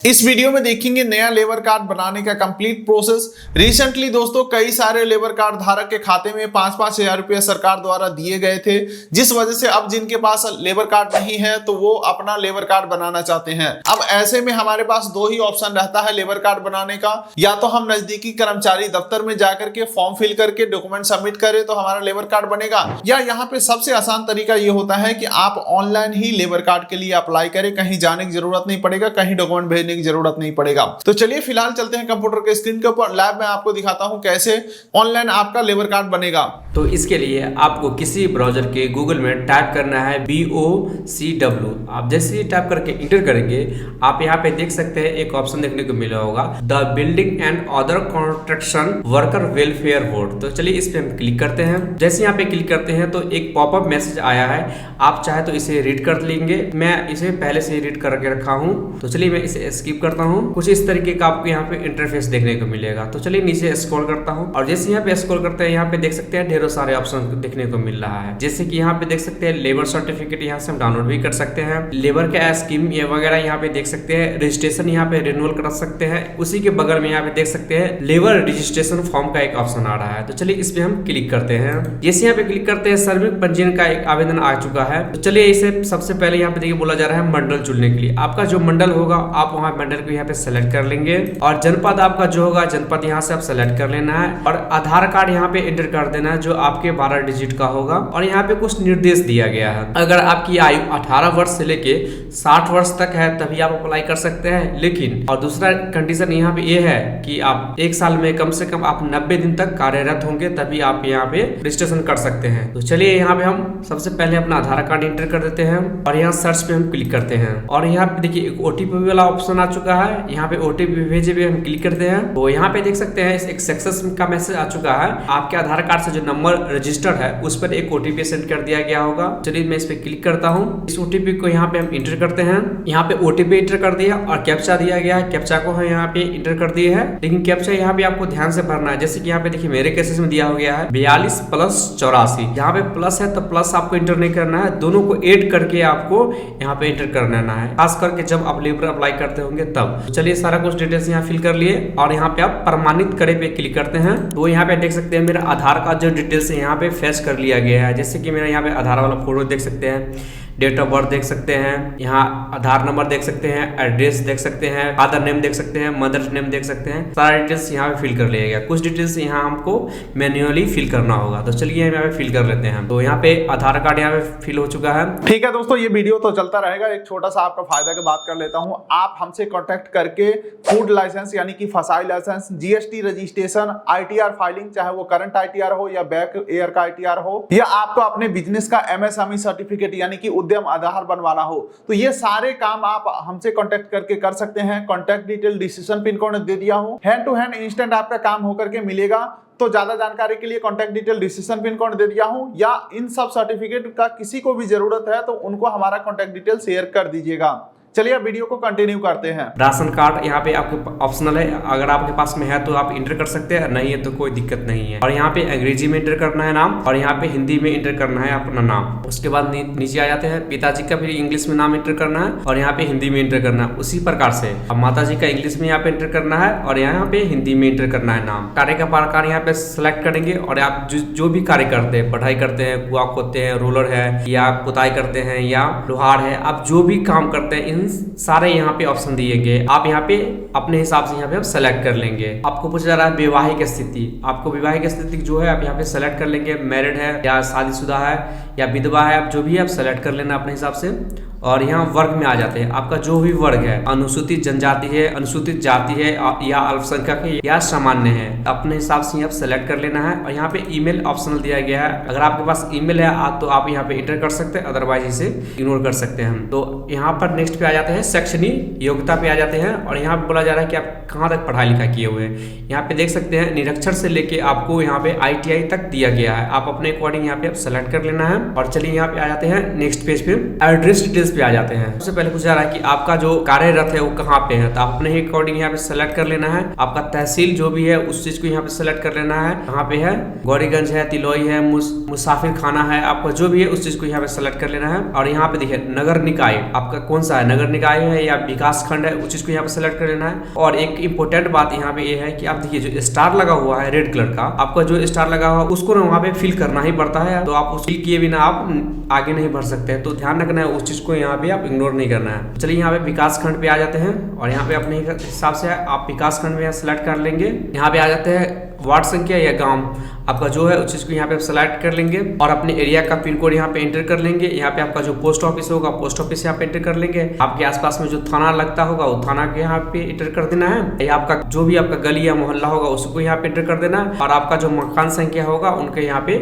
इस वीडियो में देखेंगे नया लेबर कार्ड बनाने का कंप्लीट प्रोसेस। रिसेंटली दोस्तों कई सारे लेबर कार्ड धारक के खाते में 5-5 हजार रुपये सरकार द्वारा दिए गए थे, जिस वजह से अब जिनके पास लेबर कार्ड नहीं है तो वो अपना लेबर कार्ड बनाना चाहते हैं। अब ऐसे में हमारे पास दो ही ऑप्शन रहता है लेबर कार्ड बनाने का, या तो हम नजदीकी कर्मचारी दफ्तर में जाकर के फॉर्म फिल करके डॉक्यूमेंट सबमिट करें तो हमारा लेबर कार्ड बनेगा, या यहाँ पे सबसे आसान तरीका ये होता है कि आप ऑनलाइन ही लेबर कार्ड के लिए अप्लाई करें, कहीं जाने की जरूरत नहीं पड़ेगा, कहीं डॉक्यूमेंट भेजने की जरूरत नहीं पड़ेगा। तो चलिए फिलहाल चलते हैं कंप्यूटर के स्क्रीन के ऊपर, लैब में आपको दिखाता हूं कैसे ऑनलाइन आपका लेबर कार्ड बनेगा। तो इसके लिए आपको किसी ब्राउजर के गूगल में टाइप करना है BOCW। आप जैसे ही टाइप करके इंटर करेंगे आप यहाँ पे देख सकते हैं एक ऑप्शन देखने को मिला होगा, the building and other construction worker welfare board. तो चलिए इस पे हम क्लिक करते हैं। जैसे यहाँ पे क्लिक करते हैं तो एक पॉपअप मैसेज आया है, आप चाहे तो इसे रीड कर लेंगे। मैं इसे पहले से रीड करके रखा हूँ, तो चलिए मैं इसे स्किप करता हूँ। कुछ इस तरीके का आपको यहाँ पे इंटरफेस देखने को मिलेगा। तो चलिए नीचे स्क्रॉल करता हूँ और जैसे यहाँ पे स्क्रॉल करते हैं यहाँ पे देख सकते हैं ढेरों सारे ऑप्शन देखने को मिल रहा है। जैसे कि यहाँ पे देख सकते हैं लेबर सर्टिफिकेट, यहाँ से हम डाउनलोड भी कर सकते हैं। लेबर का स्कीम ये वगैरह यहाँ पे देख सकते हैं। रजिस्ट्रेशन यहाँ पे रिन्यूअल कर सकते हैं। उसी के बगल में यहाँ पे देख सकते हैं लेबर रजिस्ट्रेशन फॉर्म का एक ऑप्शन आ रहा है। तो चलिए इस पे हम क्लिक करते हैं। जैसे यहाँ पे क्लिक करते हैं श्रमिक पंजीयन का एक आवेदन आ चुका है। तो चलिए इसे सबसे पहले यहाँ पे देखिए बोला जा रहा है मंडल चुनने के लिए। आपका जो मंडल होगा आप वहाँ मंडल को यहाँ पे सेलेक्ट कर लेंगे और जनपद आपका जो होगा जनपद यहाँ से आप सेलेक्ट कर लेना है और आधार कार्ड यहाँ पे एंटर कर देना है जो आपके 12 डिजिट का होगा। और यहाँ पे कुछ निर्देश दिया गया है, अगर आपकी आयु 18 वर्ष से लेके 60 वर्ष तक है तभी आप अप्लाई कर सकते हैं। लेकिन और दूसरा कंडीशन यहाँ पे ये है कि आप एक साल में कम से कम आप 90 दिन तक कार्यरत होंगे तभी आप यहाँ पे रजिस्ट्रेशन कर सकते हैं। तो चलिए यहाँ पे हम सबसे पहले अपना आधार कार्ड एंटर कर देते हैं और यहाँ सर्च पे हम क्लिक करते हैं और यहाँ पे देखिए एक OTP वाला ऑप्शन आ चुका है। यहाँ पे OTP भेजे पे हम क्लिक करते हैं तो यहाँ पे देख सकते हैं एक सक्सेस का मैसेज आ चुका है। आपके आधार कार्ड से जो नंबर रजिस्टर्ड है उस पर एक OTP सेंड कर दिया गया होगा। चलिए मैं इस पे क्लिक करता हूँ। इस OTP को यहाँ पे हम इंटर करते हैं। यहाँ पे OTP इंटर कर दिया और कैप्चा दिया गया है, कैप्चा को हम यहाँ पे इंटर कर दिए है। लेकिन कैप्चा यहाँ पे आपको ध्यान से भरना है। जैसे कि यहाँ पे देखिए मेरे केसेस में दिया हो गया है 42 + 84। यहाँ पे प्लस है तो प्लस आपको इंटर नहीं करना है, दोनों को ऐड करके आपको यहाँ पे इंटर कर लेना है, खास करके जब आप लेबर अप्लाई करते होंगे तब। तो चलिए सारा कुछ डिटेल्स यहाँ फिल कर लिए और यहाँ पे आप प्रमाणित करे पे क्लिक करते हैं। तो यहाँ पे देख सकते हैं मेरा आधार कार्ड जो डिटेल्स है यहाँ पे फेच कर लिया गया है। जैसे कि मेरा यहाँ पे आधार वाला फोटो देख सकते हैं, डेट ऑफ बर्थ देख सकते हैं, यहाँ आधार नंबर देख सकते हैं, एड्रेस देख सकते हैं, फादर नेम देख सकते हैं, मदर नेम देख सकते हैं। सारा डिटेल्स यहाँ पे फिल कर लिया गया। कुछ डिटेल्स यहाँ हमको मैन्युअली फिल करना होगा। तो चलिए यहाँ पे फिल कर लेते हैं। तो यहाँ पे आधार कार्ड यहाँ पे फिल हो चुका है। ठीक है दोस्तों, ये वीडियो तो चलता रहेगा। एक छोटा सा आपका फायदा की बात कर लेता हूँ। आप हमसे कॉन्टेक्ट करके फूड लाइसेंस यानी कि FSSAI license, GST registration, ITR filing, चाहे वो करंट ITR हो या बैक ईयर का ITR हो, या आपको अपने बिजनेस का MSME सर्टिफिकेट यानी कि उद्यम आधार बनवाना हो, तो ये सारे काम आप हमसे कांटेक्ट करके कर सकते हैं। Contact detail decision pin code दे दिया हूं, हैंड टू हैंड इंस्टेंट आपका काम होकर के मिलेगा। तो ज्यादा जानकारी के लिए contact detail decision pin code दे दिया हूं, या इन सब सर्टिफिकेट का किसी को भी जरूरत है तो उनको हमारा कांटेक्ट डिटेल शेयर कर दीजिएगा। चलिए अब वीडियो को कंटिन्यू करते हैं। राशन कार्ड यहाँ पे आपके ऑप्शनल है, अगर आपके पास में है तो आप इंटर कर सकते हैं, नहीं है तो कोई दिक्कत नहीं है। और यहाँ पे अंग्रेजी में इंटर करना है नाम और यहाँ पे हिंदी में इंटर करना है अपना नाम। उसके बाद नीचे आ जाते हैं पिताजी का फिर इंग्लिश में नाम इंटर करना है और यहाँ पे हिंदी में इंटर करना है। उसी प्रकार से अब माताजी का इंग्लिश में यहाँ पे इंटर करना है और यहाँ पे हिंदी में इंटर करना है नाम। कार्य का प्रकार यहाँ पे सिलेक्ट करेंगे और आप जो भी कार्य करते हैं, पढ़ाई करते हैं, कुआ खोदते हैं, रोलर है या पुताई करते हैं या लोहार है, आप जो भी काम करते हैं इन सारे यहाँ पे ऑप्शन दिए गए। आप यहाँ पे अपने हिसाब से यहाँ पे आप सेलेक्ट कर लेंगे। आपको पूछा जा रहा है वैवाहिक स्थिति, आपको वैवाहिक स्थिति जो है आप यहाँ पे सेलेक्ट कर लेंगे, मैरिड है या शादीशुदा है या विधवा है, आप जो भी आप सेलेक्ट कर लेना अपने हिसाब से। और यहाँ वर्ग में आ जाते हैं, आपका जो भी वर्ग है, अनुसूचित जनजाति है, अनुसूचित जाति है या अल्पसंख्यक है या सामान्य है, अपने हिसाब से आप सेलेक्ट कर लेना है। और यहाँ पे ईमेल ऑप्शनल दिया गया है, अगर आपके पास ईमेल है तो आप यहाँ पे इंटर कर सकते हैं, अदरवाइज इसे इग्नोर कर सकते हैं हम। तो यहाँ पर नेक्स्ट पे आ जाते हैं शैक्षणिक योग्यता पे आ जाते हैं और यहाँ पे बोला जा रहा है कि आप कहाँ तक पढ़ाई लिखाई किए हुए हैं। यहाँ पे देख सकते हैं निरक्षर से लेके आपको यहाँ पे ITI तक दिया गया है, आप अपने अकॉर्डिंग यहाँ पे आप सेलेक्ट कर लेना है। और चलिए यहाँ पे आ जाते हैं नेक्स्ट पेज पे एड्रेस डिटेल्स डिटेल्स पे आ जाते हैं। सबसे पहले पूछा जा रहा है कि आपका जो कार्यरत है वो कहाँ पे है, तो आप अपने अकॉर्डिंग यहाँ पे सेलेक्ट कर लेना है। आपका तहसील जो भी है उस चीज को यहाँ पे सेलेक्ट कर लेना है, कहाँ पे है, गौरीगंज है, तिलोई है, मुसाफिर खाना है, आपका जो भी है उस चीज को यहाँ पे सेलेक्ट कर लेना है। और यहाँ पे देखिए नगर निकाय आपका कौन सा है, नगर निकाय है या विकास खंड है, उस चीज को यहाँ पे सेलेक्ट कर लेना है। और एक इंपॉर्टेंट बात यहाँ पे ये है कि आप देखिए जो स्टार लगा हुआ है रेड कलर का, आपका जो स्टार लगा हुआ है उसको ना वहाँ पे फिल करना ही पड़ता है, तो आप उस फिल किए बिना आप आगे नहीं बढ़ सकते हैं। तो ध्यान रखना है उस चीज को यहाँ पे आप इग्नोर नहीं करना है। चलिए यहाँ पे विकास खंड पे आ जाते हैं और यहाँ पे अपने हिसाब से आप विकास खंड में सेलेक्ट कर लेंगे। यहाँ पे आ जाते हैं वार्ड संख्या या गांव आपका जो है उस चीज को यहाँ पे सेलेक्ट कर लेंगे और अपने एरिया का पिन कोड यहाँ पे एंटर कर लेंगे। यहाँ पे आपका जो पोस्ट ऑफिस होगा पोस्ट ऑफिस यहाँ पे एंटर कर लेंगे। आपके आसपास में जो थाना लगता होगा वो थाना के यहाँ पे एंटर कर देना है, या आपका जो भी आपका गली या मोहल्ला होगा उसको यहाँ पे एंटर कर देना है। और आपका जो मकान संख्या होगा उनके यहाँ पे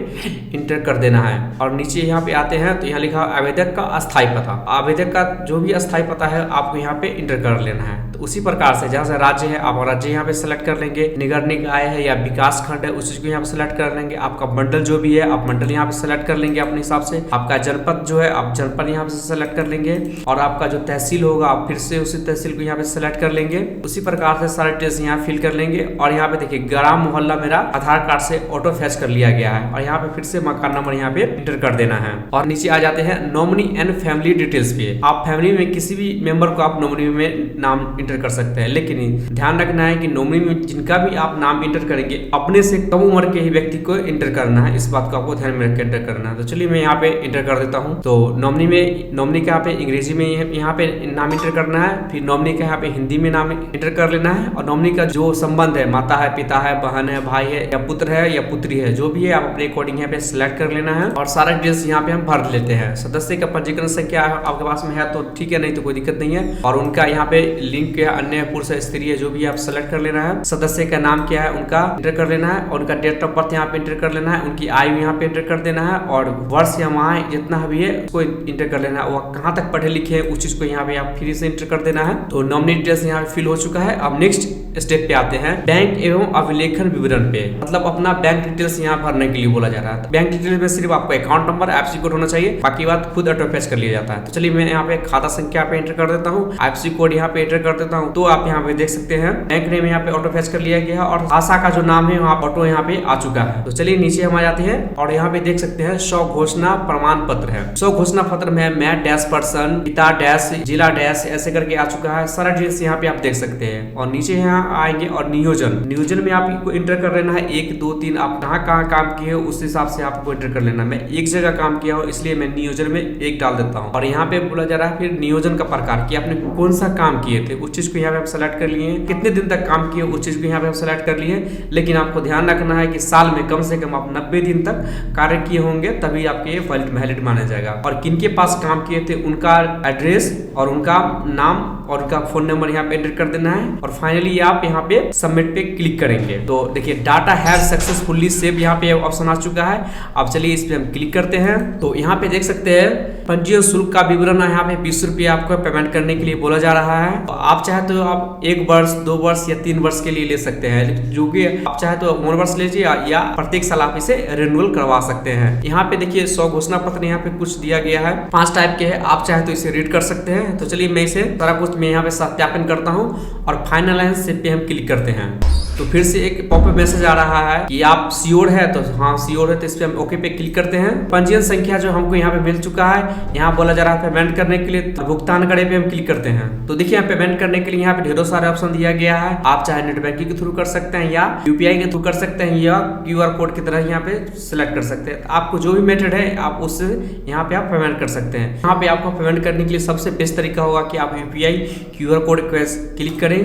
एंटर कर देना है। और नीचे यहाँ पे आते हैं तो यहाँ लिखा आवेदक का अस्थायी पता, आवेदक का जो भी अस्थायी पता है आपको यहाँ पे एंटर कर लेना है। तो उसी प्रकार से जहाँ से राज्य है आप राज्य यहाँ पे सेलेक्ट कर लेंगे, निगर निकाय है या विकास खंड है उस चीज को यहाँ पे सेलेक्ट कर लेंगे। आपका मंडल जो भी है आप मंडल यहाँ पे सेलेक्ट कर लेंगे अपने हिसाब से। आपका जनपद जो है आप जनपद यहाँ पे सेलेक्ट कर लेंगे। और आपका जो तहसील होगा आप फिर से उसी तहसील को यहाँ पे सेलेक्ट कर लेंगे। उसी प्रकार से सारे डिटेल्स यहाँ फिल कर लेंगे। और यहाँ पे देखिए ग्राम मोहल्ला मेरा आधार कार्ड से ऑटो फैच कर लिया गया है और यहाँ पे फिर से मकान नंबर यहाँ पे एंटर कर देना है। और नीचे आ जाते हैं नॉमिनी एंड फैमिली डिटेल्स पे। आप फैमिली में किसी भी मेंबर को आप नॉमिनी में नाम एंटर कर सकते हैं, लेकिन ध्यान रखना है कि नॉमिनी में जिनका भी आप नाम एंटर करेंगे अपने से कम उम्र के ही व्यक्ति को एंटर करना है, इस बात को आपको ध्यान में रख के एंटर करना है। तो चलिए मैं यहाँ पे एंटर कर देता हूँ। तो नॉमिनी का यहाँ पे अंग्रेजी में यहाँ पे नाम एंटर करना है, फिर नॉमिनी का यहाँ पे हिंदी में नाम एंटर कर लेना है। और नॉमिनी का जो संबंध है, माता है, पिता है, बहन है, भाई है या पुत्र है या पुत्री है, जो भी है आप अपने अकॉर्डिंग यहाँ पे सिलेक्ट कर लेना है। और सारा डिटेल्स यहाँ पे हम भर लेते हैं। सदस्य का पंजीकरण संख्या आपके पास में है तो ठीक है, नहीं तो कोई दिक्कत नहीं है। और उनका यहाँ पे लिंक या अन्य पुरुष स्त्री है जो भी आप सेलेक्ट कर लेना है। सदस्य का नाम क्या है उनका एंटर कर लेना है और उनका डेट ऑफ बर्थ यहाँ पे एंटर कर लेना है, उनकी आयु यहाँ पे एंटर कर देना है और वर्ष या माह जितना भी है उसको एंटर कर लेना है। वो कहाँ तक पढ़े लिखे हैं उस चीज को यहाँ पे आप फिर से एंटर कर देना है। तो नॉमिनी डिटेल्स यहाँ पे फिल हो चुका है। अब नेक्स्ट स्टेप पे आते हैं बैंक एवं अभिलेखन विवरण पे, मतलब अपना बैंक डिटेल्स यहाँ भरने के लिए बोला जा रहा है। बैंक डिटेल्स में सिर्फ आपको अकाउंट नंबर IFSC कोड होना चाहिए, बाकी बात खुद ऑटो फैच कर लिया जाता है। तो चलिए मैं यहाँ पे खाता संख्या पे एंटर कर देता हूँ, IFSC कोड यहाँ पे एंटर कर देता हूँ। तो आप यहाँ पे देख सकते हैं बैंक नेम यहाँ पे ऑटो फैच कर लिया गया और आशा का जो नाम है वहाँ ऑटो यहाँ पे आ चुका है। तो चलिए नीचे हम आ जाते हैं और यहाँ पे देख सकते हैं 100 घोषणा प्रमाण पत्र है। 100 घोषणा पत्र में मैं डैश पर्सन, पिता डैश, जिला डैश ऐसे करके आ चुका है। सारा डिटेल्स यहाँ पे आप देख सकते हैं। और नीचे यहाँ आएंगे और नियोजन में आपको इंटर कर लेना है 1 2 3, आप कहाँ काम किए हो उस हिसाब से आपको इंटर कर लेना है। मैं एक जगह काम किया हूँ इसलिए मैं नियोजन में 1 डाल देता हूँ। और यहाँ पे बोला जा रहा है फिर नियोजन का प्रकार कि आपने कौन सा काम किए थे उस चीज को यहाँ पे आप सेलेक्ट कर लिए, कितने दिन तक काम किए उस चीज को यहाँ पे आप सेलेक्ट कर लिए। लेकिन आपको ध्यान रखना है कि साल में कम से कम आप 90 दिन तक कार्य किए होंगे तभी आपके ये वैलिड माना जाएगा। और किनके पास काम किए थे उनका एड्रेस और उनका नाम और उनका फोन नंबर यहाँ पे एंटर कर देना है। और फाइनली आप यहाँ पे सबमिट पे क्लिक करेंगे। तो देखिए डाटा हैव सक्सेसफुली सेव यहाँ पे ऑप्शन आ चुका है। अब चलिए इस पे हम क्लिक करते हैं। तो यहाँ पे देख सकते हैं पंजीयन शुल्क का विवरण यहाँ पे 20 रुपये आपको पेमेंट करने के लिए बोला जा रहा है। तो आप चाहे तो आप 1 वर्ष 2 वर्ष या 3 वर्ष के लिए ले सकते हैं, जो कि आप चाहे तो 1 वर्ष लीजिए या प्रत्येक साल आप इसे रिन्यूअल करवा सकते हैं। यहाँ पे देखिए 100 घोषणा पत्र यहाँ पे कुछ दिया गया है, 5 टाइप के हैं, आप चाहे तो इसे रीड कर सकते हैं। तो चलिए मैं इसे सारा कुछ मैं यहाँ पे सत्यापन करता हूँ और फाइनलाइज पे हम क्लिक करते हैं। तो फिर से एक पॉपअप मैसेज आ रहा है कि आप श्योर है, तो हाँ श्योर है, तो इस पे हम ओके पे क्लिक करते हैं। पंजीयन संख्या जो हमको यहाँ पे मिल चुका है, यहाँ बोला जा रहा है पेमेंट करने के लिए, भुगतान करे पे हम क्लिक करते हैं। तो देखिए यहाँ पेमेंट करने के लिए यहाँ पे ढेरों सारे ऑप्शन दिया गया है। आप चाहे नेट बैंकिंग के थ्रू कर सकते हैं या UPI के थ्रू कर सकते हैं या QR कोड की तरह यहाँ पे सिलेक्ट कर सकते हैं। आपको जो भी मेथड है आप उससे यहाँ पे आप पेमेंट कर सकते हैं। यहाँ पे आपको पेमेंट करने के लिए सबसे बेस्ट तरीका होगा कि आप UPI QR कोड क्लिक करें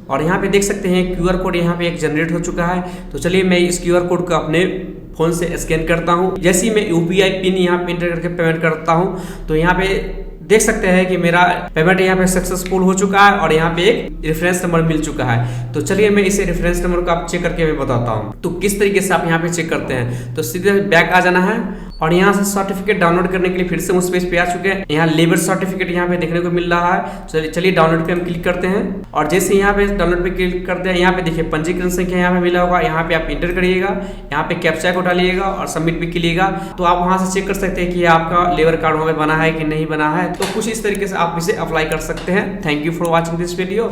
और यहाँ पे देख सकते हैं QR कोड यहाँ पे एक जनरेट हो चुका है। तो चलिए मैं इस QR कोड को अपने फोन से स्कैन करता हूँ। जैसे ही मैं UPI पिन यहाँ पे एंटर करके पेमेंट करता हूँ तो यहाँ पे देख सकते हैं कि मेरा पेमेंट यहाँ पे सक्सेसफुल हो चुका है और यहाँ पे एक रेफरेंस नंबर मिल चुका है। तो चलिए मैं इसे रेफरेंस नंबर को आप चेक करके मैं बताता हूँ। तो किस तरीके से आप यहाँ पे चेक करते हैं, तो सीधे बैक आ जाना है और यहाँ से सर्टिफिकेट डाउनलोड करने के लिए फिर से उस पेज पे आ चुके हैं। यहाँ लेबर सर्टिफिकेट यहाँ पे देखने को मिल रहा है। चलिए डाउनलोड पे हम क्लिक करते हैं और जैसे यहाँ पे डाउनलोड पे क्लिक करते हैं, यहाँ पे देखिए पंजीकरण संख्या यहाँ पे मिला होगा, यहाँ पे आप इंटर करिएगा, यहाँ पे कैप्चा को डालिएगा और सबमिट भी कीजिएगा। तो आप वहां से चेक कर सकते हैं कि आपका लेबर कार्ड वहाँ पे बना है कि नहीं बना है। तो कुछ इस तरीके से आप इसे अप्लाई कर सकते हैं। Thank you for watching this video,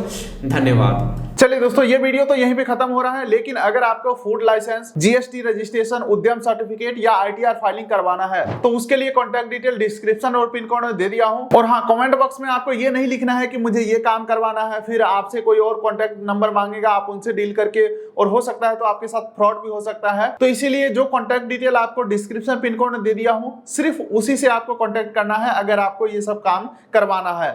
धन्यवाद। चलिए दोस्तों, ये वीडियो तो यहीं पे खत्म हो रहा है, लेकिन अगर आपको फूड लाइसेंस, जीएसटी रजिस्ट्रेशन, उद्यम सर्टिफिकेट या आईटीआर फाइलिंग करवाना है तो उसके लिए कॉन्टैक्ट डिटेल डिस्क्रिप्शन और पिन कोड में दे दिया हूं। और हाँ, कमेंट बॉक्स में आपको ये नहीं लिखना है कि मुझे ये काम करवाना है, फिर आपसे कोई और कॉन्टैक्ट नंबर मांगेगा, आप उनसे डील करके, और हो सकता है तो आपके साथ फ्रॉड भी हो सकता है। तो इसीलिए जो कॉन्टैक्ट डिटेल आपको डिस्क्रिप्शन पिन कोड में दे दिया हूं, सिर्फ उसी से आपको कॉन्टैक्ट करना है अगर आपको ये सब काम करवाना है।